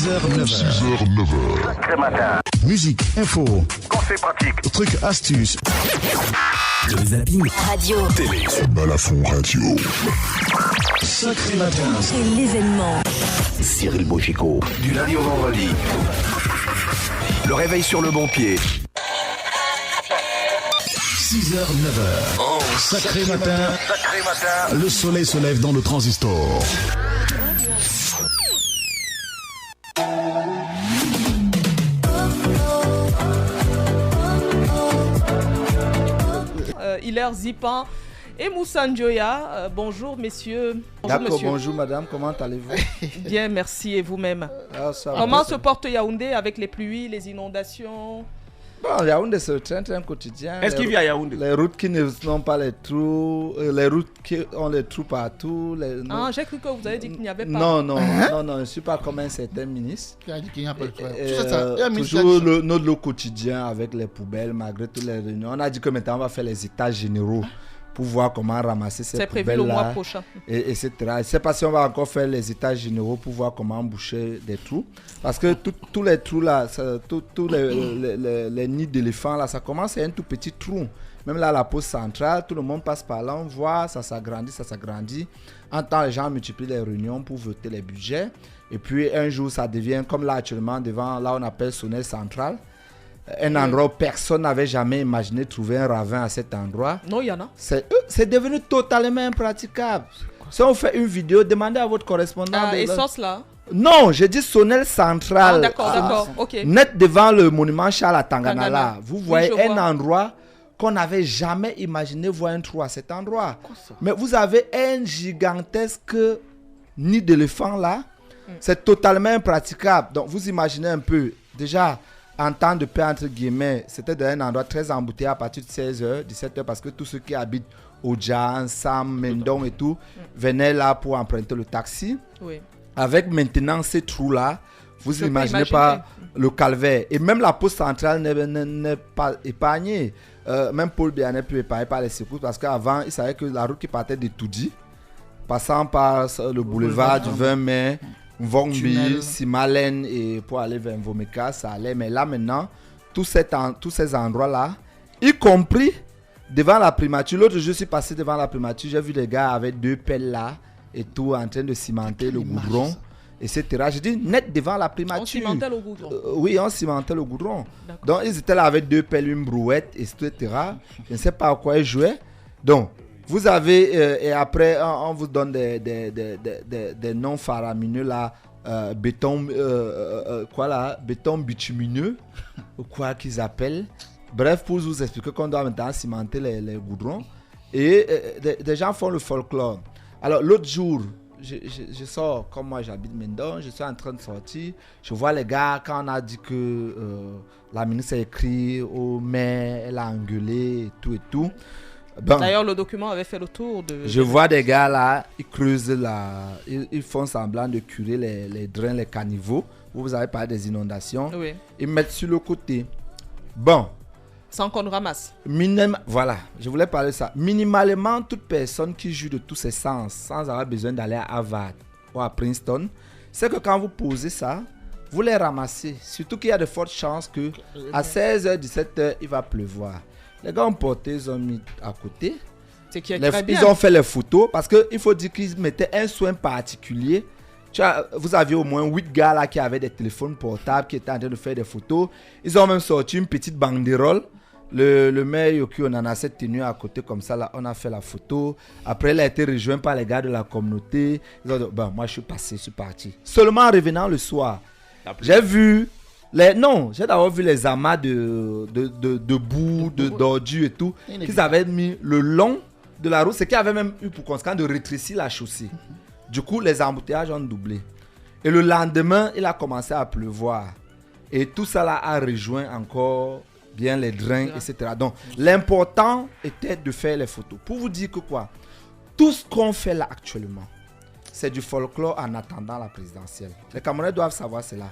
6h-9h. Sacré matin. Musique, info, Conseils pratiques. trucs, astuces. Le zapping. Radio. Télé. Balafon Radio. Sacré matin. C'est l'événement. Cyril Bochico. Du lundi au vendredi. Le réveil sur le bon pied. 6h-9h. Sacré matin. Sacré matin. Le soleil se lève dans le transistor. Hilaire Zipan et Moussa Ndjoya. Bonjour messieurs. D'accord, monsieur. bonjour madame, comment allez-vous? Bien, merci et vous-même. Ça va. Comment se porte Yaoundé avec les pluies, les inondations? Bon, Yaoundé, c'est le train quotidien. Est-ce qu'il vit à Yaoundé? Les routes qui n'ont pas les trous, les routes qui ont les trous partout. Ah, j'ai cru que vous avez dit qu'il n'y avait pas. Non, je ne suis pas comme un certain ministre. Qui a dit qu'il n'y a pas de trou. Toujours notre quotidien avec les poubelles, malgré toutes les réunions. On a dit que maintenant on va faire les états généraux pour voir comment ramasser ces poubelles-là. C'est prévu le mois prochain. Etc. Je ne sais pas si on va encore faire les états généraux pour voir comment boucher des trous. Parce que tous les trous là, tous les nids d'éléphants là, ça commence à un tout petit trou. Même là, la pause centrale, tout le monde passe par là, on voit, ça s'agrandit. En temps, les gens multiplient les réunions pour voter les budgets. Et puis un jour, ça devient comme là actuellement, devant là on appelle Sonnel Central. Un endroit où personne n'avait jamais imaginé trouver un ravin à cet endroit. Non, il y en a. C'est devenu totalement impraticable. Si on fait une vidéo, demandez à votre correspondant. Et sauce là? Non, j'ai dit Sonnel Central. Ah, d'accord, ok. Net devant le monument Charles à Tangana. Tangana. Vous voyez Oui, un endroit qu'on n'avait jamais imaginé voir un trou à cet endroit. Mais vous avez un gigantesque nid d'éléphant là. C'est totalement impraticable. Donc vous imaginez un peu. Déjà, en temps de paix, entre guillemets, c'était dans un endroit très embouteillé à partir de 16h, 17h, parce que tous ceux qui habitent Ojan, Sam, Mendon et tout, venaient là pour emprunter le taxi. Oui. Avec maintenant ces trous-là, vous imaginez pas le calvaire. Et même la poste centrale n'est pas épargnée. Même Paul Biya n'est plus épargné par les secours, parce qu'avant, il savait que la route qui partait de Toudi, passant par le boulevard du 20 mai, Vongbi, Simalen et pour aller vers Vomeka, ça allait. Mais là maintenant, tous ces endroits-là, y compris devant la primature. L'autre jour, je suis passé devant la primature, j'ai vu des gars avec 2 pelles là et tout en train de cimenter le goudron, etc. J'ai dit net devant la primature. On cimentait le goudron. Oui, on cimentait le goudron. Donc ils étaient là avec 2 pelles, une brouette, etc. Je ne sais pas à quoi ils jouaient. Donc, vous avez, et après, on vous donne des noms faramineux là, béton bitumineux, ou quoi qu'ils appellent. Bref, pour vous expliquer qu'on doit maintenant cimenter les goudrons. Et des gens font le folklore. Alors, l'autre jour, je sors, comme moi j'habite Mendon, je suis en train de sortir. Je vois les gars, quand on a dit que la ministre a écrit au maire, elle a engueulé et tout. Bon. D'ailleurs, le document avait fait le tour de... Je vois des gars là, ils creusent ils font semblant de curer les drains, les caniveaux. Vous avez parlé des inondations. Oui. Ils mettent sur le côté. Bon. Sans qu'on ramasse. Voilà, je voulais parler de ça. Minimalement, toute personne qui joue de tous ses sens, sans avoir besoin d'aller à Harvard ou à Princeton, c'est que quand vous posez ça, vous les ramassez. Surtout qu'il y a de fortes chances que à 16h, 17h, il va pleuvoir. Les gars ont porté, ils ont mis à côté. C'est qui est très bien. Ils ont fait les photos parce qu'il faut dire qu'ils mettaient un soin particulier. Vous aviez au moins 8 gars là qui avaient des téléphones portables, qui étaient en train de faire des photos. Ils ont même sorti une petite banderole. Le maire Yoki Onana s'est tenu à côté comme ça. Là, on a fait la photo. Après, il a été rejoint par les gars de la communauté. Ils ont dit, bon, moi je suis parti. Seulement en revenant le soir, j'ai vu... j'ai d'abord vu les amas de boue, d'ordures et tout, qu'ils avaient mis le long de la route, ce qui avait même eu pour conséquence de rétrécir la chaussée. Du coup, les embouteillages ont doublé. Et le lendemain, il a commencé à pleuvoir. Et tout ça là a rejoint encore bien les drains, etc. Donc, l'important était de faire les photos. Pour vous dire que quoi, tout ce qu'on fait là actuellement, c'est du folklore en attendant la présidentielle. Les Camerounais doivent savoir cela.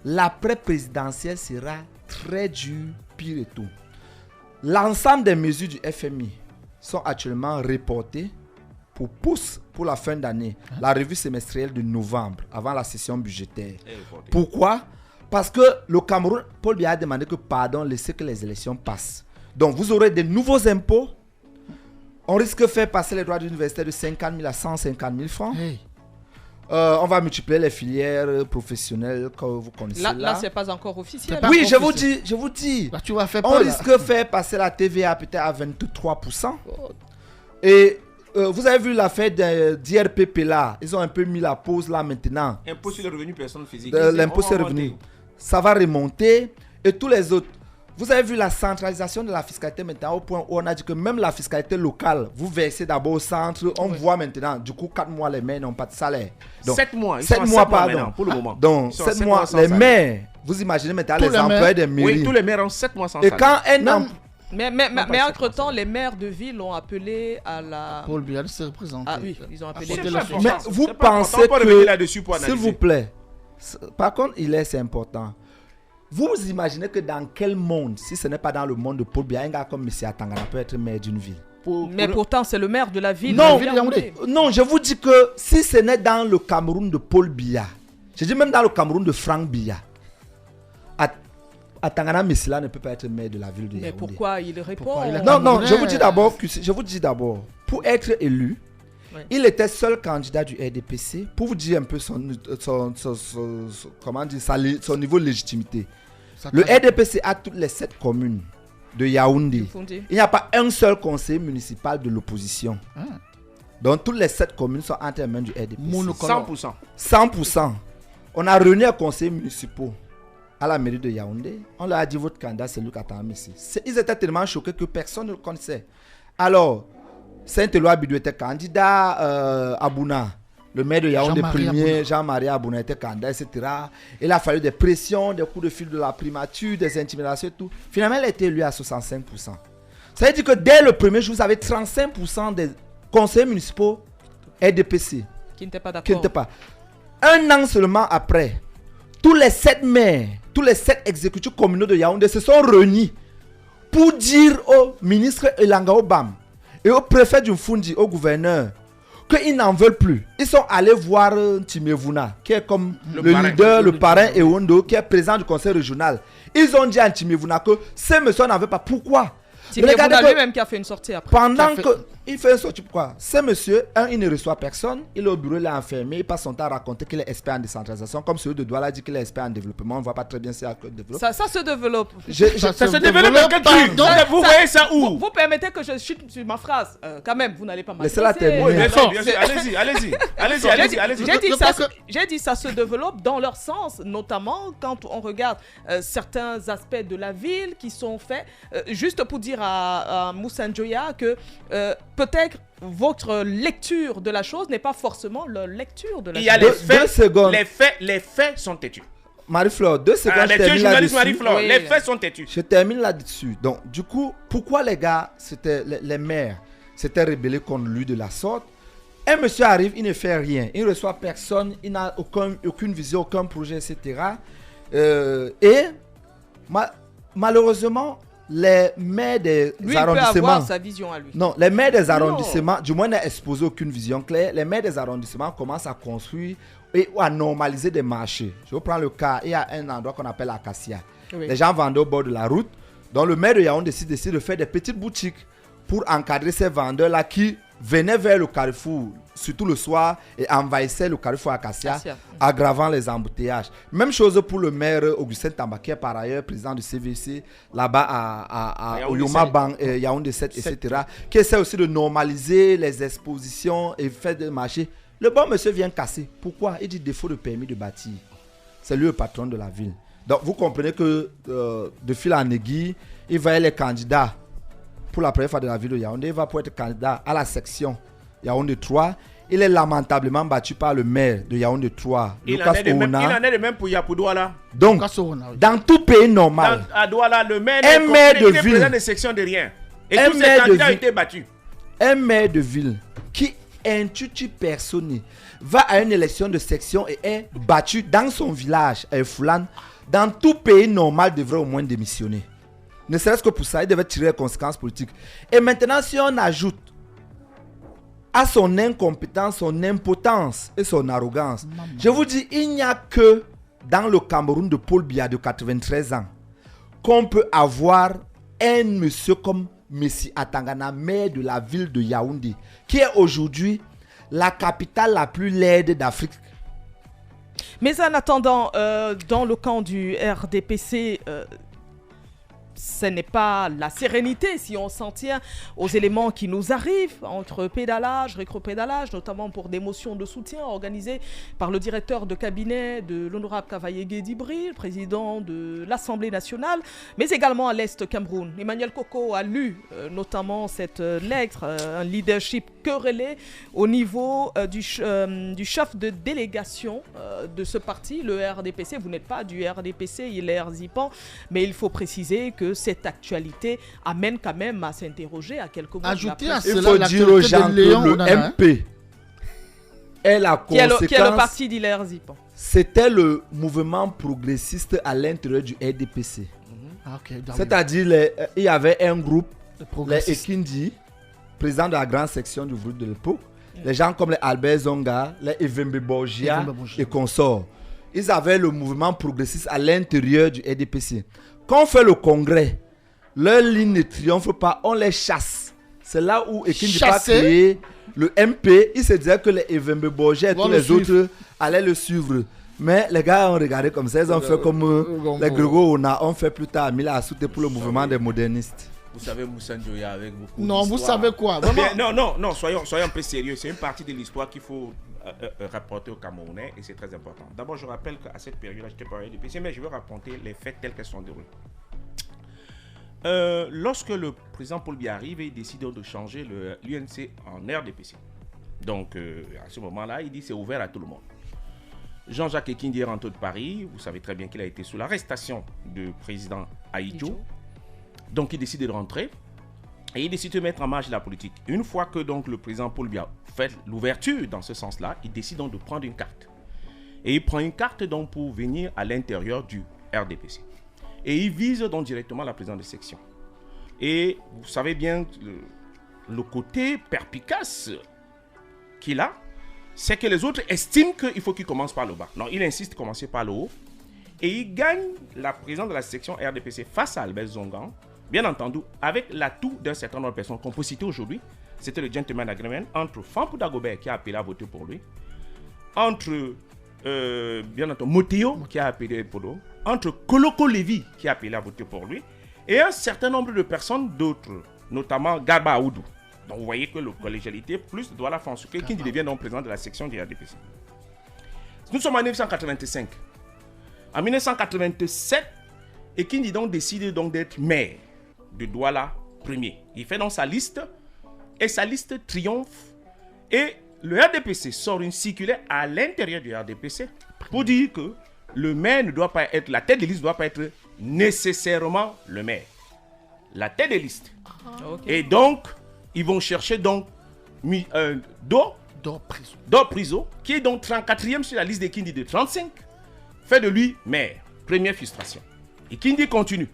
L'après-présidentielle sera très dur, pire et tout. L'ensemble des mesures du FMI sont actuellement reportées pour la fin d'année, la revue semestrielle de novembre, avant la session budgétaire. Pourquoi? Parce que le Cameroun, Paul Biya a demandé que pardon, laissez que les élections passent. Donc vous aurez des nouveaux impôts. On risque de faire passer les droits d'université de 50 000 à 150 000 francs. Hey. On va multiplier les filières professionnelles que vous connaissez Là, c'est pas encore officiel. pas Oui, encore je vous dis. Bah, tu vas faire On peur, là. risque de faire passer la TVA peut-être à 23%. Et vous avez vu l'affaire d'IRPP là. Ils ont un peu mis la pause là maintenant. Impôt sur le revenu personne physique. L'impôt sur le revenu. Ça va remonter. Et tous les autres. Vous avez vu la centralisation de la fiscalité maintenant au point où on a dit que même la fiscalité locale, vous versez d'abord au centre. On voit maintenant, du coup, 4 mois, les maires n'ont pas de salaire. Donc, 7 mois. 7 mois, pardon. Maintenant, pour le moment. Donc, Ils sont à 7 mois, sans les salaire. maires, vous imaginez maintenant Tous les les employés maires. des mairies. Oui, tous les maires ont 7 mois sans Et salaire. quand un Même- Mais entre-temps, les maires de ville ont appelé à la... Paul Biya s'est représenté. Ah oui, ils ont appelé... Apporter C'est la pas force. Mais important. vous C'est pas pensez important. On peut revenir que, là-dessus pour s'il analyser. vous plaît, par contre, c'est important. Vous imaginez que dans quel monde, si ce n'est pas dans le monde de Paul Biya, un gars comme M. Atangana peut être maire d'une ville? Mais pourtant, c'est le maire de la ville. Non, de Yaoundé. Non, je vous dis que si ce n'est dans le Cameroun de Paul Biya, je dis même dans le Cameroun de Franck Biya, Atangana Messila ne peut pas être maire de la ville de Mais Yaoundé. pourquoi il répond? Pourquoi il a- Non, Camerounais, je vous dis d'abord, pour être élu, Ouais. il était seul candidat du RDPC. Pour vous dire un peu son niveau de légitimité. Ça Le trace- RDPC a toutes les 7 communes de Yaoundé. Fondé. Il n'y a pas un seul conseiller municipal de l'opposition. Ah. Donc toutes les 7 communes sont entre les mains du RDPC. Monocolore. 100%. 100%. On a réuni un conseiller municipal à la mairie de Yaoundé. On leur a dit votre candidat c'est Luc Atangana Messi. Ils étaient tellement choqués que personne ne le connaissait. Alors, Saint-Éloi Abidou était candidat, Abouna, le maire de Yaoundé Jean-Marie premier, Abouna. Jean-Marie Abouna était candidat, etc. Il a fallu des pressions, des coups de fil de la primature, des intimidations et tout. Finalement, il a été élu à 65%. Ça veut dire que dès le premier jour, vous avez 35% des conseillers municipaux RDPC Qui n'était pas qui d'accord. n'étaient pas. Un an seulement après, tous les 7 maires, tous les 7 exécutifs communaux de Yaoundé se sont réunis pour dire au ministre Elanga Obam et au préfet du Fundi, au gouverneur, qu'ils n'en veulent plus. Ils sont allés voir Timevuna, qui est comme le parrain. leader, le parrain Ewondo, qui est président du conseil régional. Ils ont dit à Timevuna que ces messieurs n'en veulent pas. Pourquoi? Timé Regardez Bouna que- lui-même qui a fait une sortie après. pendant Qui a fait- que il fait une sortie, pourquoi? Ce monsieur, il ne reçoit personne, il est au bureau, il est enfermé, il passe son temps à raconter qu'il est expert en décentralisation, comme celui de Douala dit qu'il est expert en développement, on ne voit pas très bien si c'est développe. Ça se développe. Ça Ça se développe dans quel truc? donc, Vous voyez ça Vous, où? vous permettez que je chute sur ma phrase. Quand même, vous n'allez pas m'adresser. Laissez-la terminer. Oui, bien sûr, Non, bien sûr. Allez-y, allez-y. Allez-y, J'ai allez-y, dit- allez-y. J'ai dit, Je ça, pense que- j'ai dit ça se développe dans leur sens, notamment quand on regarde certains aspects de la ville qui sont faits, juste pour dire à Moussa Njoya que peut-être votre lecture de la chose n'est pas forcément la lecture de la Il y a chose. les Deux faits. secondes. Les faits sont têtus. Marie-Flore, 2 secondes, je Les termine journalistes là-dessus. Marie-Flore, Oui. les faits sont têtus. Je termine là-dessus. Donc, du coup, pourquoi les gars, c'était les maires, s'étaient rebellés contre lui de la sorte? Un monsieur arrive, il ne fait rien, il ne reçoit personne, il n'a aucune vision, aucun projet, etc. Malheureusement, les maires des Lui, il peut arrondissements... avoir sa vision à lui. Non, les maires des arrondissements, du moins n'a exposé aucune vision claire. Les maires des arrondissements commencent à construire et à normaliser des marchés. Je vais prendre le cas, il y a un endroit qu'on appelle Acacia. Oui. Les gens vendent au bord de la route. Donc le maire de Yaoundé décide de faire des petites boutiques pour encadrer ces vendeurs-là qui venaient vers le carrefour, surtout le soir, et envahissaient le carrefour Acacia, Acacia. aggravant les embouteillages. Même chose pour le maire Augustin Tamba, qui est par ailleurs président du CVC, là-bas à Yaoundé Oyoma 7. Bang, Yaoundé 7, etc., qui essaie aussi de normaliser les expositions et faire des marchés. Le bon monsieur vient casser. Pourquoi? Il dit défaut de permis de bâtir. C'est lui le patron de la ville. Donc vous comprenez que de fil en aiguille, il va être les candidats pour la première fois de la ville de Yaoundé. Il va pour être candidat à la section Yaoundé 3. Il est lamentablement battu par le maire de Yaoundé 3, Il en Lucas est de même- Ouna. il en est de même pour Yapoudoua. Donc, Kassorona, oui. dans tout pays normal, À Douala, le maire Un maire de était ville. président de section de rien. Et Un tous ces maire de candidats ont ville. été battus. un maire de ville qui intitule personne va à une élection de section et est battu dans son village, à Foulan, dans tout pays normal devrait au moins démissionner. Ne serait-ce que pour ça, il devait tirer les conséquences politiques. Et maintenant, si on ajoute à son incompétence, son impotence et son arrogance. Je vous dis, il n'y a que dans le Cameroun de Paul Biya de 93 ans qu'on peut avoir un monsieur comme Messi Atangana, maire de la ville de Yaoundé, qui est aujourd'hui la capitale la plus laide d'Afrique. Mais en attendant, dans le camp du RDPC, ce n'est pas la sérénité si on s'en tient aux éléments qui nous arrivent entre pédalage, rétro-pédalage, notamment pour des motions de soutien organisées par le directeur de cabinet de l'honorable Cavaillé Dibri, le président de l'Assemblée nationale, mais également à l'Est Cameroun. Emmanuel Koko a lu notamment cette lettre, un leadership querellé au niveau du chef de délégation de ce parti, le RDPC. Vous n'êtes pas du RDPC, il est RZIPAN, mais il faut préciser que cette actualité amène quand même à s'interroger à quelques mois. Ajouter à Il cela faut dire aux gens que le Onana, MP est la qui est le conséquence. parti d'Hilaire Zipan. C'était le mouvement progressiste à l'intérieur du RDPC. Ah, ok, d'accord. C'est-à-dire, il y avait un groupe, Le les progressiste. Ekindi, président de la grande section du groupe de l'époque, les gens comme les Albert Zonga, les Evembe Borgia Evembe Borgia. et consorts. Ils avaient le mouvement progressiste à l'intérieur du RDPC. Quand on fait le congrès, leur ligne ne triomphe pas, on les chasse. C'est là où Ekindi a Chasser. créé le MP. Il se disait que les Evembe Borgia et Vont tous le les suivre. autres allaient le suivre. Mais les gars ont regardé comme ça, ils ont fait comme les Grégo Ona ont fait plus tard, Mila a soutenu pour le mouvement des modernistes. Vous savez, Moussa Njoya avec beaucoup Non, vous d'histoire. savez quoi? Vraiment. Non, soyons un peu sérieux. C'est une partie de l'histoire qu'il faut rapporter aux Camerounais et c'est très important. D'abord, je rappelle qu'à cette période-là, j'étais pas du PC, mais je veux raconter les faits tels qu'elles sont déroulées. Lorsque le président Paul Biya arrive, il décide de changer l'UNC en RDPC. Donc, à ce moment-là, il dit c'est ouvert à tout le monde. Jean-Jacques Ekindi rentre de Paris. Vous savez très bien qu'il a été sous l'arrestation du président Aïdjo. Donc, il décide de rentrer et il décide de mettre en marche la politique. Une fois que donc, le président Paul Biya fait l'ouverture dans ce sens-là, il décide donc de prendre une carte. Et il prend une carte donc, pour venir à l'intérieur du RDPC. Et il vise donc directement la présidente de section. Et vous savez bien le côté perspicace qu'il a, c'est que les autres estiment qu'il faut qu'il commence par le bas. Non, il insiste de commencer par le haut. Et il gagne la présidence de la section RDPC face à Albert Zongan, bien entendu, avec l'atout d'un certain nombre de personnes qu'on peut citer aujourd'hui. C'était le gentleman agreement entre Fampou Dagobert qui a appelé à voter pour lui, entre, bien entendu, Moteo qui a appelé pour lui, entre Koloko Levi qui a appelé à voter pour lui, et un certain nombre de personnes d'autres, notamment Garba Aoudou. Donc vous voyez que la collégialité plus doit la France, qui devient donc président de la section du RDPC. Nous sommes en 1985. En 1987, Ekindi donc décide donc d'être maire de Douala premier. Il fait donc sa liste et sa liste triomphe. Et le RDPC sort une circulaire à l'intérieur du RDPC pour dire que le maire ne doit pas être, la tête de liste ne doit pas être nécessairement le maire. La tête de liste. Okay. Et donc, ils vont chercher donc Do Priso, qui est donc 34e sur la liste des Kindi de 35, fait de lui maire. Première frustration. Et Kindi continue.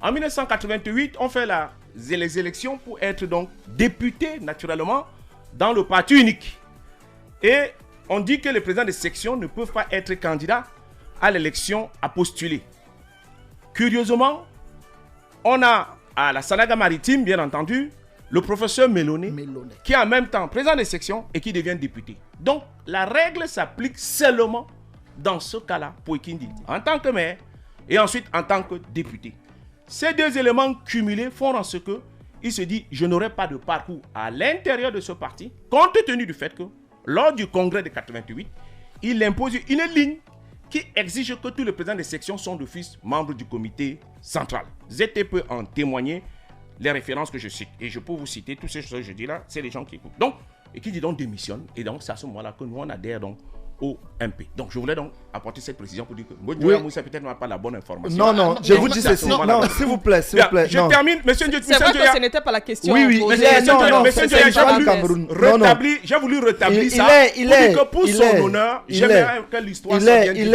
En 1988, on fait les élections pour être donc député, naturellement, dans le parti unique. Et on dit que les présidents de section ne peuvent pas être candidats à l'élection à postuler. Curieusement, on a à la Sanaga Maritime, bien entendu, le professeur Méloné, qui est en même temps président de section et qui devient député. Donc, la règle s'applique seulement dans ce cas-là pour Ekindi, en tant que maire et ensuite en tant que député. Ces deux éléments cumulés font en ce que il se dit, je n'aurai pas de parcours à l'intérieur de ce parti, compte tenu du fait que, lors du congrès de 88, il impose une ligne qui exige que tous les présidents de section sont d'office membres du comité central. ZT peut en témoigner les références que je cite. Et je peux vous citer toutes ces choses que je dis là, c'est les gens qui écoutent. Donc, et qui dit donc démissionne. Et donc, c'est à ce moment-là que nous, on adhère donc au MP. Donc, je voulais donc apporter cette précision pour dire que Moussa peut-être n'a pas la bonne information. Non, je vous dis ceci. Non, s'il vous plaît, s'il vous plaît. Je termine, monsieur Ndiaye. C'est vrai que ce n'était pas la question. Oui, Monsieur Ndiaye, j'ai voulu rétablir ça. Il est. Pour son honneur, j'aimerais que l'histoire soit bien Il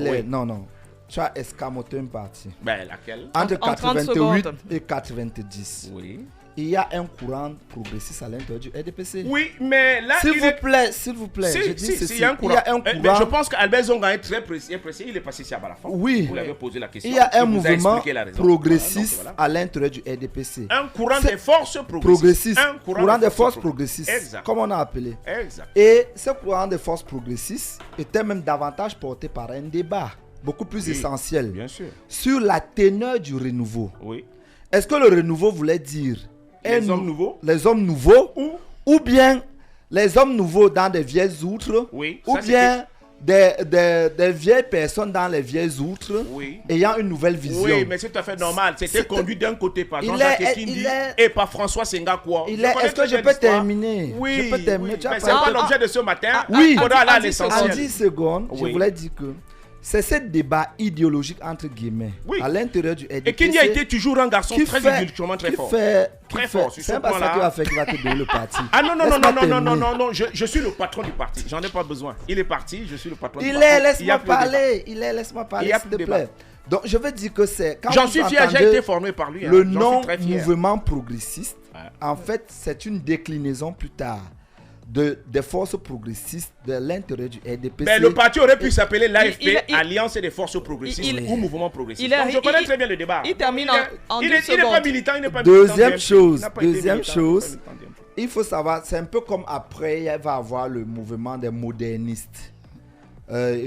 est. Non. Tu as escamoté une partie. Ben, laquelle? Entre En 30 88 secondes. et 90. Oui. il y a un courant progressiste à l'intérieur du RDPC. Oui, mais là, S'il vous plaît, Si, je dis ceci, il y a un courant. Mais je courant. pense qu'Albert Zonga est très précis, il est passé ici à Balafon. Oui. Vous l'avez posé la question. Il y a un il vous a mouvement expliqué la raison. progressiste Voilà, donc, à l'intérieur du RDPC. Un courant C'est des forces Progressiste. Un Courant des forces progressistes. Exact. Comme on a appelé. Exact. Et ce courant des forces progressistes était même davantage porté par un débat beaucoup plus Oui, essentiel bien sûr. sur la teneur du renouveau. Oui. Est-ce que le renouveau voulait dire Les hommes nouveaux les hommes nouveaux ou bien les hommes nouveaux dans des vieilles outres Oui, ou ça, bien des vieilles personnes dans les vieilles outres Oui. ayant une nouvelle vision. Oui, mais c'est tout à fait normal. C'était conduit d'un côté par Il Jean-Jacques est- Ekindi il est- et par François Sengakwa. Est-ce que je peux terminer? Oui, Je peux terminer. oui. Tu as Mais pas c'est pas été- l'objet de ce matin. Oui. Il faudra aller à En 10 En l'essentiel. 10 secondes, je Oui. voulais dire que c'est ce débat idéologique entre guillemets Oui. à l'intérieur du RDPC. Et Kindi a été toujours un garçon très intellectuellement très fort. Très fort, sur C'est ce pas ça point-là. qui va faire qu'il va te donner le parti. Ah non, non, non, Laisse-moi non, non, non, terminer. non, non, je suis le patron du parti. J'en ai pas besoin. Il est parti, je suis le patron du Il parti. est, Il y a laisse-moi plus de débat. parler. Laisse-moi Il parler, y a s'il plus te de débat. plaît. Donc, je veux dire que c'est. Quand J'en vous suis fier, j'ai entendez été formé par lui. hein. le J'en suis très fier. non-mouvement progressiste, Ouais. en fait, c'est une déclinaison plus tard des forces progressistes de l'intérieur du RDPC. Mais le parti aurait pu s'appeler l'AFP, il- Alliance des forces progressistes ou Mouvement progressiste. il est- Donc je connais il- très bien le débat. il termine en il 10 n'est pas secondes. militant, il n'est pas Deuxième militant. chose, Il n'a pas été deuxième militant, chose. il n'est pas militant. Il faut savoir, c'est un peu comme après, il va y avoir le mouvement des modernistes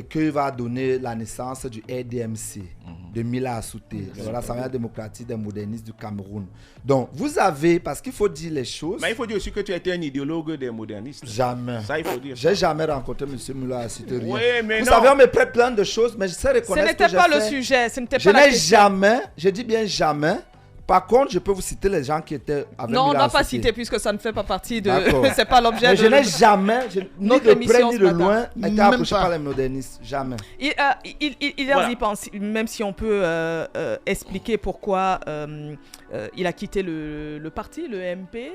qui va donner la naissance du RDMC de Mila Assouté, l'Assemblée démocratique des modernistes du Cameroun. Donc, vous avez, parce qu'il faut dire les choses, Mais il faut dire aussi que tu as été un idéologue des modernistes. jamais. Ça, il faut dire. J'ai jamais rencontré M. Mila Assouté. Oui, mais Vous non. savez, on me prête plein de choses, mais je sais Ce reconnaître n'était que pas j'ai le fait. sujet, ce n'était Je pas la n'ai question. jamais, je dis bien jamais. Par contre, je peux vous citer les gens qui étaient avec Non, on Mila n'a pas Assouté. cité puisque ça ne fait pas partie de. D'accord. C'est pas l'objet Mais de. je n'ai jamais, ni Notre de émission près ni ce de matin. loin, été Même approché pas. par les modernistes. Jamais. Il Voilà. y pense, même si on peut expliquer pourquoi il a quitté le parti, le MP,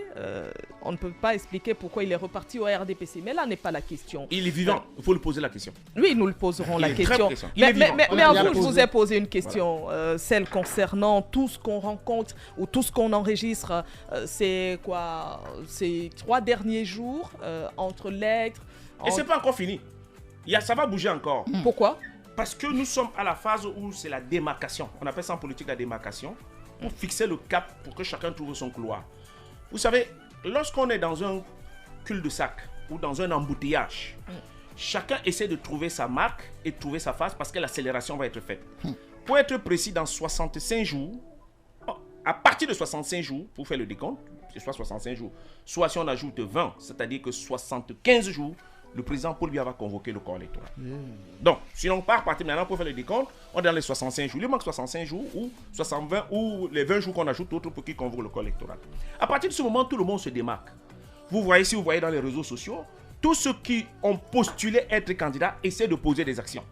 on ne peut pas expliquer pourquoi il est reparti au RDPC. Mais là n'est pas la question. Il est vivant, il faut lui poser la question. Oui, nous le poserons Il la est très question. pressant. Il est Mais, vivant. mais, On mais l'a à bien vous, je vous posé. ai posé une question, celle concernant tout ce qu'on rencontre ou tout ce qu'on enregistre. C'est quoi? Ces 3 derniers jours entre lettres. Et c'est pas encore fini. Ça va bouger encore. Pourquoi? Parce que nous sommes à la phase où c'est la démarcation. On appelle ça en politique la démarcation. Pour fixer le cap pour que chacun trouve son couloir. Vous savez, lorsqu'on est dans un cul-de-sac ou dans un embouteillage, chacun essaie de trouver sa marque et de trouver sa phase parce que l'accélération va être faite. Pour être précis, dans 65 jours, à partir de 65 jours, pour faire le décompte, c'est soit 65 jours, soit si on ajoute 20, c'est-à-dire que 75 jours, le président Paul Biya va convoquer le corps électoral. Donc, si on part partir maintenant pour faire le décompte, on est dans les 65 jours. Il manque 65 jours ou 60, ou les 20 jours qu'on ajoute d'autres pour qu'il convoque le corps électoral. À partir de ce moment, tout le monde se démarque. Vous voyez, si vous voyez dans les réseaux sociaux, tous ceux qui ont postulé être candidats essaient de poser des actions.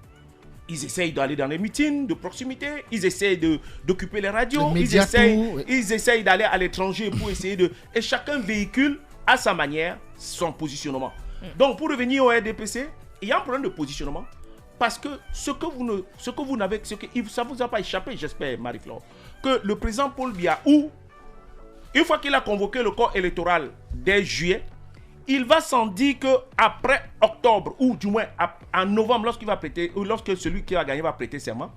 Ils essayent d'aller dans les meetings de proximité, ils essayent d'occuper les radios, Les ils médiatons, oui. essayent d'aller à l'étranger pour essayer de... Et chacun véhicule à sa manière son positionnement. Donc pour revenir au RDPC, il y a un problème de positionnement parce que ça vous a pas échappé, j'espère, Marie-Claude, que le président Paul Biya, une fois qu'il a convoqué le corps électoral dès juillet, il va sans dire qu'après octobre, ou du moins en novembre, lorsqu'il va prêter, ou lorsque celui qui va gagner va prêter serment,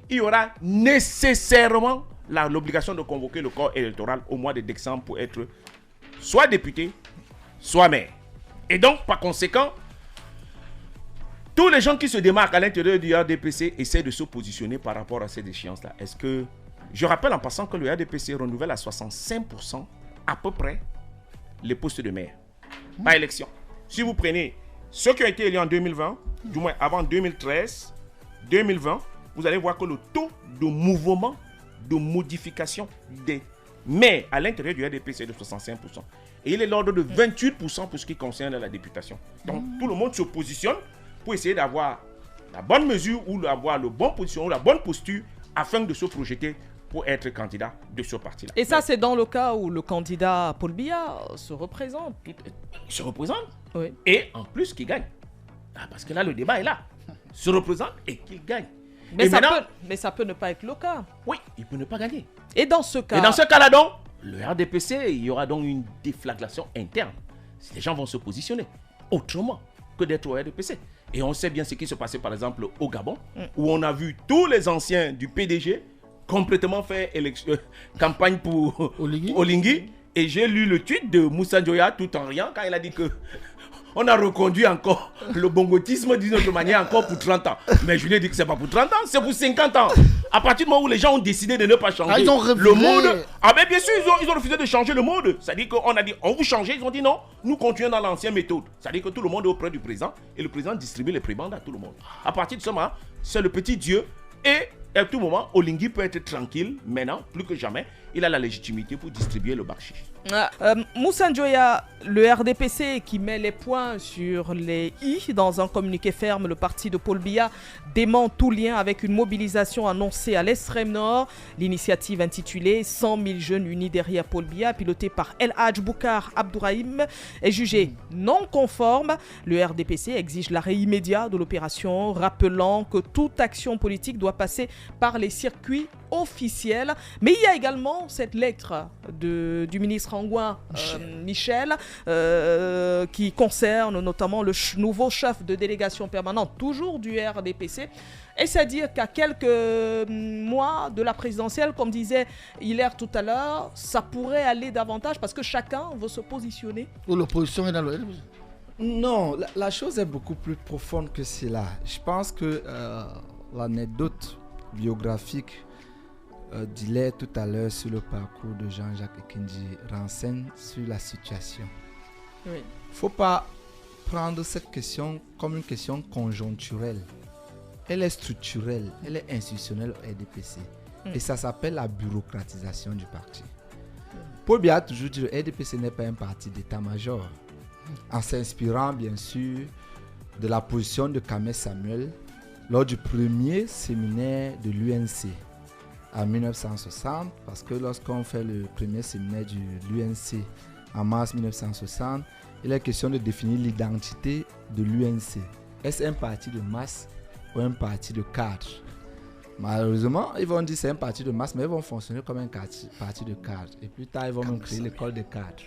il y aura nécessairement l'obligation de convoquer le corps électoral au mois de décembre pour être soit député, soit maire. Et donc, par conséquent, tous les gens qui se démarquent à l'intérieur du RDPC essaient de se positionner par rapport à ces échéances-là. Est-ce que... Je rappelle en passant que le RDPC renouvelle à 65% à peu près les postes de maire. Par élection. Si vous prenez ceux qui ont été élus en 2020, du moins avant 2013, 2020, vous allez voir que le taux de mouvement, de modification des maires à l'intérieur du RDPC est de 65%. Et il est l'ordre de 28% pour ce qui concerne la députation. Donc tout le monde se positionne pour essayer d'avoir la bonne mesure ou d'avoir le bon position ou la bonne posture afin de se projeter pour être candidat de ce parti-là. Et ça, c'est dans le cas où le candidat Paul Biya se représente. Il se représente Oui. et en plus qu'il gagne. Parce que là, le débat est là. Se représente et qu'il gagne. Mais Et ça, maintenant, mais ça peut ne pas être le cas. oui, il peut ne pas gagner. Et dans ce cas, Et dans ce cas-là, donc, le RDPC, il y aura donc une déflagration interne. Les gens vont se positionner autrement que d'être au RDPC. Et on sait bien ce qui se passait par exemple au Gabon, où on a vu tous les anciens du PDG complètement faire campagne pour Oligui. Et j'ai lu le tweet de Moussa Njoya tout en riant quand il a dit que on a reconduit encore le bongotisme d'une autre manière encore pour 30 ans. Mais je lui ai dit que c'est pas pour 30 ans, c'est pour 50 ans. À partir du moment où les gens ont décidé de ne pas changer le monde. Ah mais bien sûr, ils ont refusé de changer le monde. C'est-à-dire qu'on a dit, on vous change. Ils ont dit non, nous continuons dans l'ancienne méthode. C'est-à-dire que tout le monde est auprès du président et le président distribue les prébendes à tout le monde. À partir de ce moment, c'est le petit Dieu et à tout moment, Oligui peut être tranquille. Maintenant, plus que jamais, il a la légitimité pour distribuer le bakshish. Moussa Njoya, le RDPC qui met les points sur les i dans un communiqué ferme, le parti de Paul Biya dément tout lien avec une mobilisation annoncée à l'extrême nord. L'initiative intitulée 100 000 jeunes unis derrière Paul Biya, pilotée par El Hadj Boukar Abdourahim, est jugée non conforme. Le RDPC exige l'arrêt immédiat de l'opération, rappelant que toute action politique doit passer par les circuits officiels. Mais il y a également cette lettre du ministre angouin Michel qui concerne notamment le nouveau chef de délégation permanente, toujours du RDPC. Et c'est-à-dire qu'à quelques mois de la présidentielle, comme disait Hilaire tout à l'heure, ça pourrait aller davantage parce que chacun veut se positionner. Ou l'opposition est dans le RDPC. Non, la chose est beaucoup plus profonde que cela. Je pense que l'anecdote biographique d'Hilaire tout à l'heure sur le parcours de Jean-Jacques Ekindji renseigne sur la situation. Il ne faut pas prendre cette question comme une question conjoncturelle. Elle est structurelle, elle est institutionnelle au RDPC. Et ça s'appelle la bureaucratisation du parti. Paul Biya a toujours dit que le RDPC n'est pas un parti d'état-major. En s'inspirant bien sûr de la position de Kamel Samuel lors du premier séminaire de l'UNC en 1960, parce que lorsqu'on fait le premier séminaire de l'UNC en mars 1960, il est question de définir l'identité de l'UNC. Est-ce un parti de masse ou un parti de cadre? Malheureusement, ils vont dire que c'est un parti de masse, mais ils vont fonctionner comme un parti de cadre. Et plus tard, ils vont même créer l'école des cadres.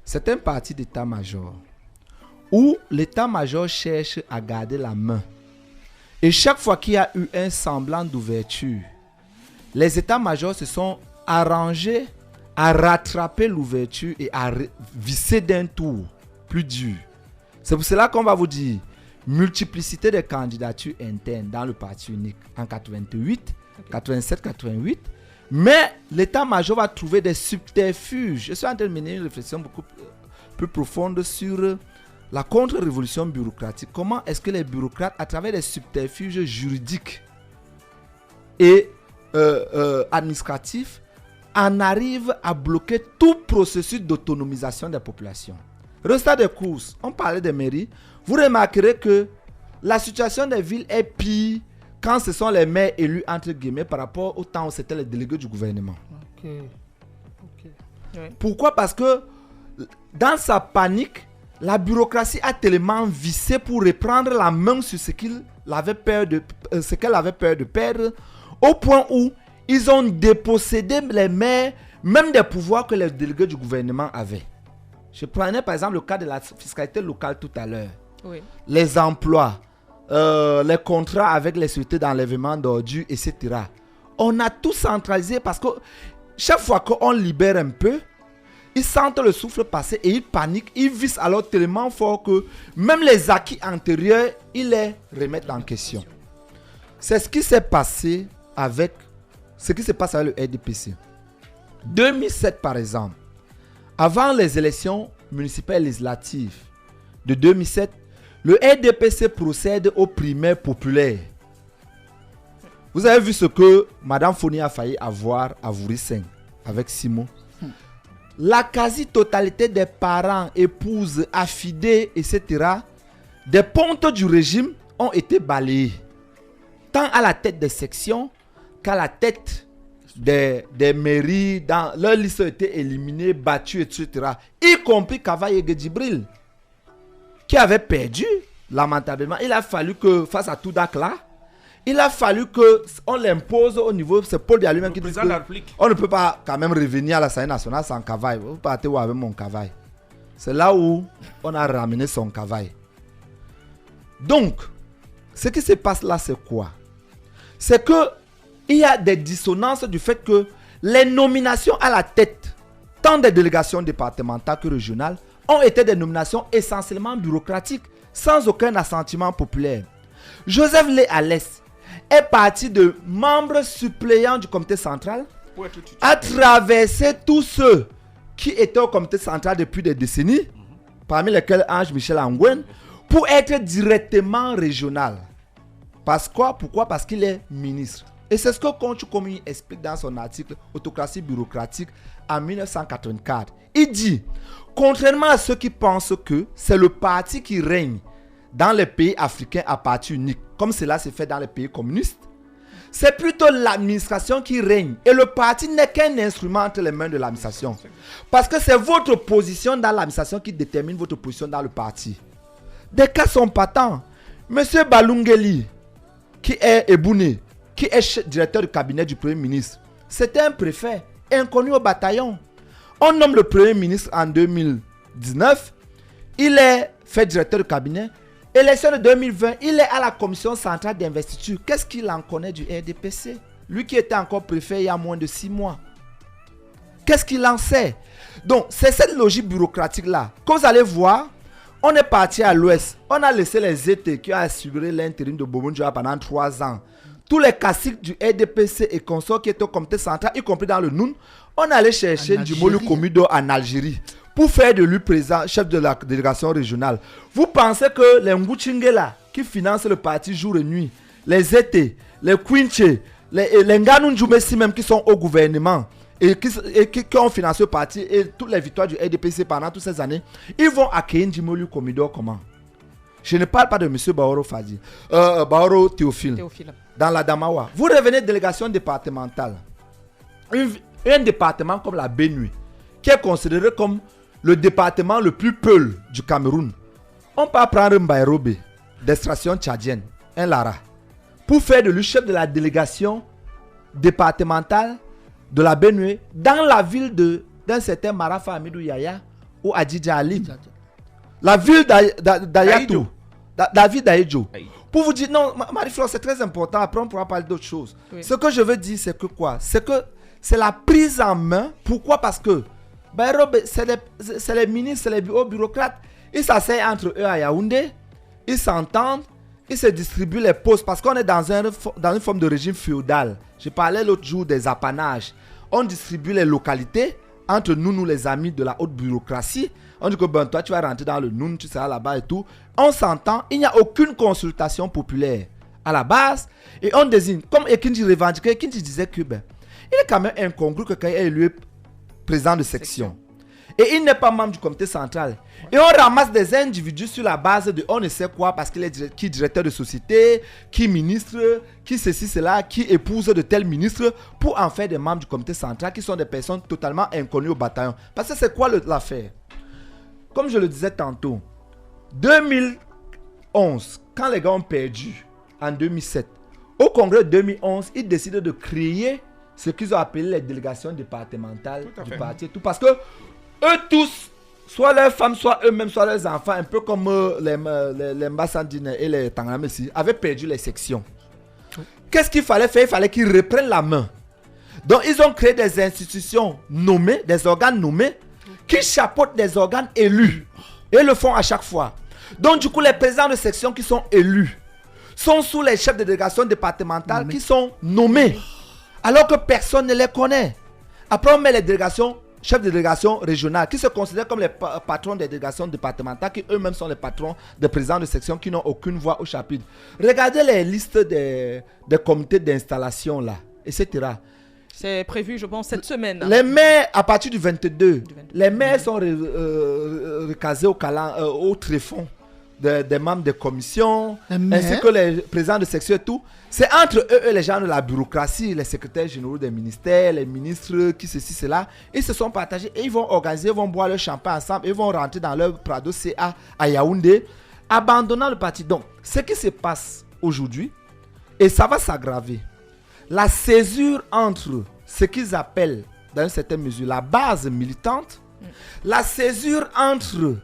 C'est un parti d'état-major où l'état-major cherche à garder la main. Et chaque fois qu'il y a eu un semblant d'ouverture, les états-majors se sont arrangés à rattraper l'ouverture et à visser d'un tour plus dur. C'est pour cela qu'on va vous dire multiplicité de candidatures internes dans le parti unique en 88, 87, 88. Mais l'état-major va trouver des subterfuges. Je suis en train de mener une réflexion beaucoup plus profonde sur la contre-révolution bureaucratique. Comment est-ce que les bureaucrates, à travers des subterfuges juridiques et administratifs, en arrivent à bloquer tout processus d'autonomisation des populations. Résultat des courses, on parlait des mairies. Vous remarquerez que la situation des villes est pire quand ce sont les maires élus entre guillemets par rapport au temps où c'était les délégués du gouvernement. Oui. Pourquoi? Parce que dans sa panique, la bureaucratie a tellement vissé pour reprendre la main sur ce qu'elle avait peur de perdre, au point où ils ont dépossédé les maires même des pouvoirs que les délégués du gouvernement avaient. Je prenais par exemple le cas de la fiscalité locale tout à l'heure. Oui. Les emplois, les contrats avec les sociétés d'enlèvement d'ordures, etc. On a tout centralisé parce que chaque fois qu'on libère un peu, ils sentent le souffle passer et ils paniquent. Ils vissent alors tellement fort que même les acquis antérieurs, ils les remettent en question. C'est ce qui s'est passé avec le RDPC. 2007 par exemple, avant les élections municipales législatives de 2007, le RDPC procède aux primaires populaires. Vous avez vu ce que Mme Foni a failli avoir à Vourissin avec Simon. La quasi-totalité des parents, épouses, affidés, etc., des pontes du régime ont été balayés. Tant à la tête des sections qu'à la tête des mairies. Leur liste a été éliminée, battue, etc. Y compris Kavaye Djibril, qui avait perdu lamentablement. Il a fallu que face à tout là, il a fallu qu'on l'impose au niveau, c'est Paul Biya lui-même qui dit président de la République. on ne peut pas quand même revenir à l'Assemblée nationale sans cavaille. Vous partez où avec mon cavaille? C'est là où on a ramené son cavaille. Donc, ce qui se passe là, c'est quoi? C'est que il y a des dissonances du fait que les nominations à la tête, tant des délégations départementales que régionales, ont été des nominations essentiellement bureaucratiques, sans aucun assentiment populaire. Joseph Lé Alès est parti de membre suppléant du comité central, a traversé tous ceux qui étaient au comité central depuis des décennies, parmi lesquels Ange Michel Angwen, pour être directement régional. Parce quoi? Pourquoi? Parce qu'il est ministre. Et c'est ce que Kontchou Komi explique dans son article Autocratie bureaucratique en 1984. Il dit, contrairement à ceux qui pensent que c'est le parti qui règne dans les pays africains à parti unique, comme cela se fait dans les pays communistes, c'est plutôt l'administration qui règne. Et le parti n'est qu'un instrument entre les mains de l'administration. Parce que c'est votre position dans l'administration qui détermine votre position dans le parti. Des cas sont patents. Monsieur Balungeli, qui est Ebouné, qui est directeur du cabinet du Premier ministre, c'était un préfet inconnu au bataillon. On nomme le Premier ministre en 2019. Il est fait directeur du cabinet. Élection de 2020, il est à la commission centrale d'investiture. Qu'est-ce qu'il en connaît du RDPC? Lui qui était encore préfet il y a moins de 6 mois. Qu'est-ce qu'il en sait? Donc, c'est cette logique bureaucratique-là. Quand vous allez voir, on est parti à l'ouest. On a laissé les étés qui ont assuré l'intérim de Bobo Ndjoua pendant 3 ans. Tous les caciques du RDPC et consorts qui étaient au comité central, y compris dans le Noun, on allait chercher Ndjimolu Komido en Algérie pour faire de lui président, chef de la délégation régionale. Vous pensez que les Ngouchingela qui financent le parti jour et nuit, les étés, les Quinche, les Nganou Ndjoumessi même qui sont au gouvernement et qui ont financé le parti et toutes les victoires du RDPC pendant toutes ces années, ils vont accueillir Ndjimolu Komido comment? Je ne parle pas de M. Baoro Fadi, Baoro Théophile. Dans la Damawa. Vous revenez délégation départementale. Un département comme la Benue, qui est considéré comme le département le plus peul du Cameroun. On peut prendre un Bayrobé d'extraction tchadienne, un Lara, pour faire de lui chef de la délégation départementale de la Benue dans la ville d'un certain Marafa Amidou Yaya ou Adjidja Alim. La ville d'Ayatou. David Aïdjo. Pour vous dire, non, Marie-Flore, c'est très important. Après, on pourra parler d'autres choses. Oui. Ce que je veux dire, c'est que quoi? C'est que c'est la prise en main. Pourquoi? Parce que c'est les ministres, c'est les bureaucrates. Ils s'asseyent entre eux à Yaoundé. Ils s'entendent. Ils se distribuent les postes. Parce qu'on est dans une forme de régime féodal. Je parlais l'autre jour des apanages. On distribue les localités entre nous les amis de la haute bureaucratie. On dit que ben, toi tu vas rentrer dans le Noun, tu seras là-bas et tout. On s'entend, il n'y a aucune consultation populaire à la base. Et on désigne, comme Ekinji revendiquait, Ekinji disait que ben, il est quand même incongru que quand il est élu président de section. Et il n'est pas membre du comité central. Et on ramasse des individus sur la base de on ne sait quoi, parce qu'il est qui directeur de société, qui ministre, qui ceci, cela, qui épouse de tel ministre, pour en faire des membres du comité central qui sont des personnes totalement inconnues au bataillon. Parce que c'est quoi l'affaire? Comme je le disais tantôt, 2011, quand les gars ont perdu en 2007, au congrès de 2011, ils décident de créer ce qu'ils ont appelé les délégations départementales du parti. Tout parce que eux tous, soit leurs femmes, soit eux-mêmes, soit leurs enfants, un peu comme les Mbassandine et les Tangamessi, avaient perdu les sections. Qu'est-ce qu'il fallait faire? Il fallait qu'ils reprennent la main. Donc ils ont créé des institutions nommées, des organes nommés, qui chapeautent des organes élus. Et le font à chaque fois. Donc du coup, les présidents de section qui sont élus sont sous les chefs de délégation départementale qui sont nommés. Alors que personne ne les connaît. Après, on met les délégations, chefs de délégation régionales, qui se considèrent comme les patrons des délégations départementales, qui eux-mêmes sont les patrons des présidents de section qui n'ont aucune voix au chapitre. Regardez les listes des comités d'installation là, etc. C'est prévu, je pense, cette semaine. Les maires, à partir du 22, les maires sont recasés au tréfonds des membres des commissions, ainsi que les présidents de section et tout. C'est entre eux et les gens de la bureaucratie, les secrétaires généraux des ministères, les ministres, qui ceci, cela. Ils se sont partagés et ils vont organiser, ils vont boire leur champagne ensemble, ils vont rentrer dans leur Prado CA à Yaoundé, abandonnant le parti. Donc, ce qui se passe aujourd'hui, Et ça va s'aggraver. La césure entre ce qu'ils appellent, dans une certaine mesure, la base militante, la césure entre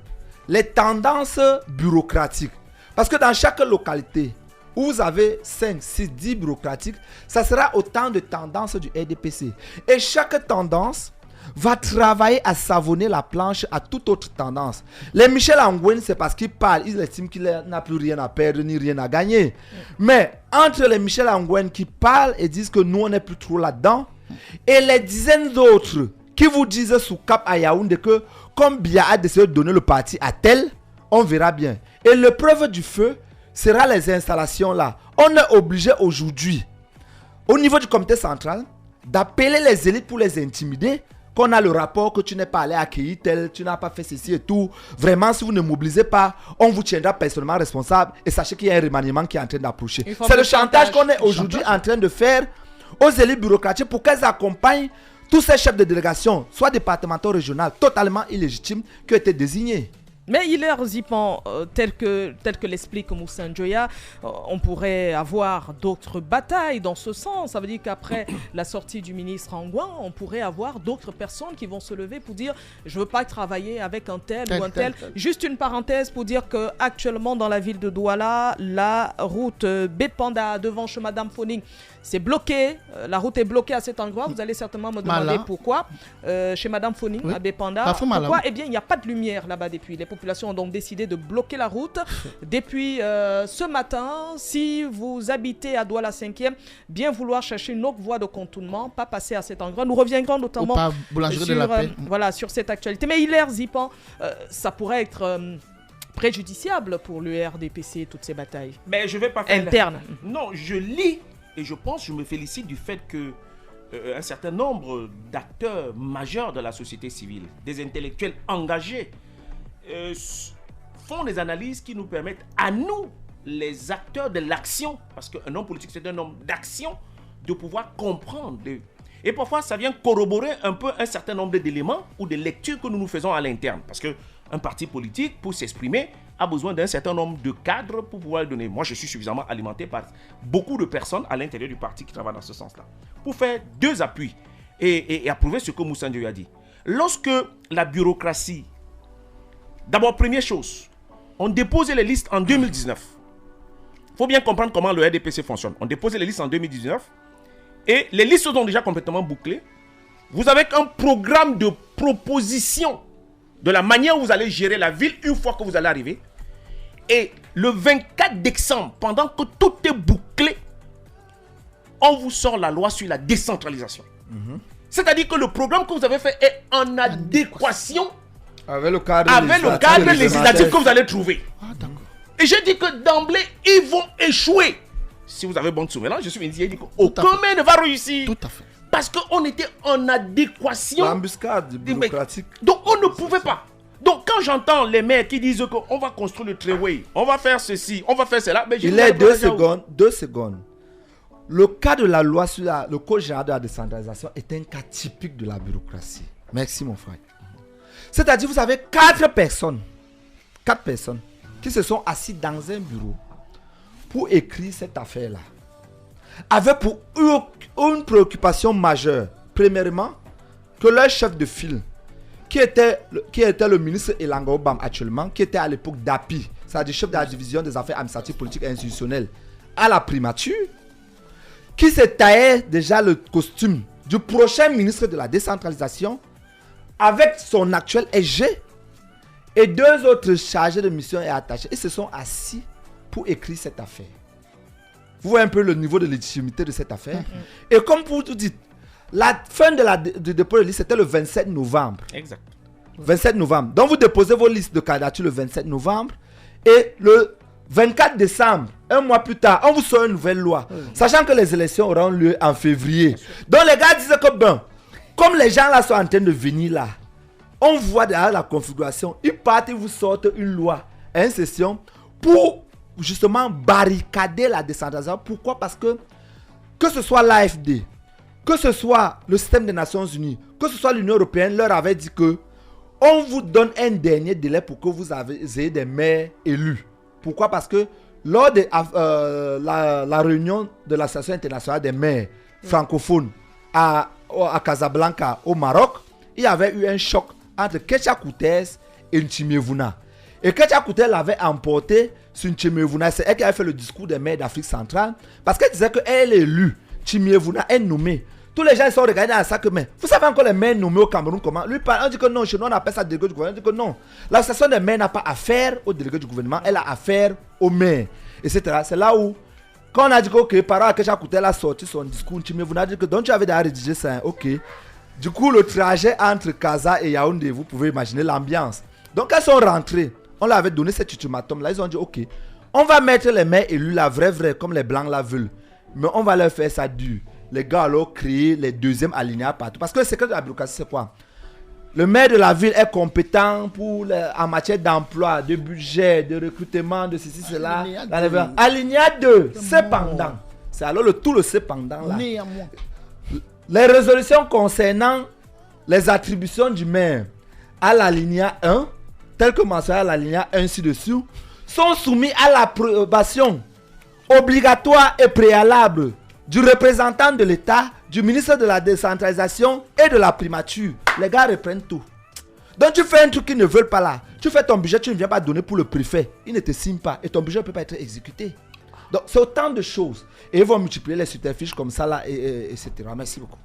les tendances bureaucratiques. Parce que dans chaque localité, où vous avez 5, 6, 10 bureaucratiques, ça sera autant de tendances du RDPC. Et chaque tendance va travailler à savonner la planche à toute autre tendance. Les Michel Angwen, c'est parce qu'ils parlent, ils estiment qu'il n'a plus rien à perdre ni rien à gagner. Mais entre les Michel Angwen qui parlent et disent que nous on n'est plus trop là-dedans, et les dizaines d'autres qui vous disent sous cap à Yaoundé que comme Bia a décidé de donner le parti à tel, on verra bien. Et l'épreuve du feu sera les installations là. On est obligé aujourd'hui, au niveau du comité central, d'appeler les élites pour les intimider. Qu'on a le rapport que tu n'es pas allé accueillir tel, tu n'as pas fait ceci et tout. Vraiment, si vous ne mobilisez pas, on vous tiendra personnellement responsable. Et sachez qu'il y a un remaniement qui est en train d'approcher. C'est le chantage qu'on est aujourd'hui en train de faire aux élites bureaucratiques pour qu'elles accompagnent tous ces chefs de délégation, soit départementaux, régionaux, totalement illégitimes, qui ont été désignés. Mais Hilaire Zipan, tel que l'explique Moussa Njoya, on pourrait avoir d'autres batailles dans ce sens. Ça veut dire qu'après la sortie du ministre Angouin, on pourrait avoir d'autres personnes qui vont se lever pour dire « je ne veux pas travailler avec un tel ou un tel ». Juste une parenthèse pour dire qu'actuellement dans la ville de Douala, la route Bépanda devant chez Madame Foning, c'est bloqué. La route est bloquée à cet endroit. Vous allez certainement me demander pourquoi. Chez Madame Foning, à Bépanda. Pourquoi ? Eh bien, il n'y a pas de lumière là-bas depuis. Les populations ont donc décidé de bloquer la route. Depuis ce matin, si vous habitez à Douala 5e, bien vouloir chercher une autre voie de contournement, pas passer à cet endroit. Nous reviendrons notamment sur cette actualité. Mais Hilaire Zipan, ça pourrait être préjudiciable pour le RDPC, toutes ces batailles. Mais je vais pas faire internes. Non, je lis et je me félicite du fait que un certain nombre d'acteurs majeurs de la société civile, des intellectuels engagés, font des analyses qui nous permettent à nous, les acteurs de l'action, parce qu'un homme politique c'est un homme d'action, de pouvoir comprendre. Et parfois ça vient corroborer un peu un certain nombre d'éléments ou de lectures que nous faisons à l'interne. Parce qu'un parti politique, pour s'exprimer, a besoin d'un certain nombre de cadres pour pouvoir le donner. Moi, je suis suffisamment alimenté par beaucoup de personnes à l'intérieur du parti qui travaillent dans ce sens-là. Pour faire deux appuis et approuver ce que Moussa Njoya a dit. Lorsque la bureaucratie... D'abord, première chose, on déposait les listes en 2019. Il faut bien comprendre comment le RDPC fonctionne. On déposait les listes en 2019 et les listes sont déjà complètement bouclées. Vous avez un programme de proposition de la manière où vous allez gérer la ville une fois que vous allez arriver. Et le 24 décembre, pendant que tout est bouclé, on vous sort la loi sur la décentralisation. C'est-à-dire que le programme que vous avez fait est en adéquation avec le cadre législatif que vous allez trouver. Et je dis que d'emblée, ils vont échouer. Si vous avez bon souvenir, je suis venu dire, il dit qu'aucun maire ne va réussir. Tout à fait. Parce qu'on était en adéquation. L'embuscade bureaucratique. Donc on ne pouvait pas. Donc quand j'entends les maires qui disent qu'on va construire le trailway, on va faire ceci, on va faire cela. Mais il est 2 secondes. Le cas de la loi sur le code général de la décentralisation est un cas typique de la bureaucratie. Merci mon frère. C'est-à-dire vous avez 4 personnes qui se sont assis dans un bureau pour écrire cette affaire-là. Avec pour une préoccupation majeure. Premièrement, que leur chef de file, qui était le ministre Elanga Obam actuellement, qui était à l'époque d'API, c'est-à-dire chef de la division des affaires administratives, politiques et institutionnelles, à la primature, qui se taillait déjà le costume du prochain ministre de la décentralisation, avec son actuel SG, et 2 autres chargés de mission et attachés, ils se sont assis pour écrire cette affaire. Vous voyez un peu le niveau de légitimité de cette affaire. Et comme vous tout dites, la fin du dépôt de liste, c'était le 27 novembre. Exact. 27 novembre. Donc vous déposez vos listes de candidature le 27 novembre. Et le 24 décembre, un mois plus tard, on vous sort une nouvelle loi. Sachant que les élections auront lieu en février. Donc les gars disaient que comme les gens là sont en train de venir là, on voit derrière la configuration, ils partent et vous sortent une loi à une session pour justement barricader la décentralisation. Pourquoi? Parce que ce soit l'AFD, que ce soit le système des Nations Unies, que ce soit l'Union Européenne, leur avait dit que on vous donne un dernier délai pour que vous ayez des maires élus. Pourquoi? Parce que lors de la réunion de l'Association internationale des maires francophones à Casablanca, au Maroc, il y avait eu un choc entre Ketia Koutès et Ntimiévouna. Et Ketia Koutès l'avait emporté sur Ntimiévouna. C'est elle qui avait fait le discours des maires d'Afrique centrale parce qu'elle disait qu'elle est élue. Ntimiévouna est nommée. Tous les gens sont regardés à ça que, mais vous savez encore les maires nommés au Cameroun comment? Lui parle, on dit que non, chez nous on appelle ça délégué du gouvernement. On dit que non. L'association des maires n'a pas affaire au délégué du gouvernement, elle a affaire aux maires, etc. C'est là où, quand on a dit que, ok, par rapport à Ketia Koutès a sorti son discours, Ntimiévouna a dit que donc tu avais déjà rédigé ça, ok. Du coup, le trajet entre Casa et Yaoundé, vous pouvez imaginer l'ambiance. Donc, elles sont rentrées. On leur avait donné cet ultimatum-là. Ils ont dit, ok, on va mettre les maires élus là, vrai, comme les blancs la veulent. Mais on va leur faire ça dur. Les gars alors créent les deuxièmes alinéas partout. Parce que le secret de la bureaucratie, c'est quoi? Le maire de la ville est compétent en matière d'emploi, de budget, de recrutement, de ceci, cela. Alinéa 2, cependant. C'est alors tout le cependant là. Les résolutions concernant les attributions du maire à l'alinéa 1, telles que mentionné à l'alinéa 1 ci-dessous, sont soumis à l'approbation obligatoire et préalable du représentant de l'État, du ministre de la décentralisation et de la primature. Les gars reprennent tout. Donc tu fais un truc qu'ils ne veulent pas là. Tu fais ton budget, tu ne viens pas donner pour le préfet. Il ne te signe pas et ton budget ne peut pas être exécuté. Donc c'est autant de choses. Et ils vont multiplier les superficies comme ça là, etc. Merci beaucoup.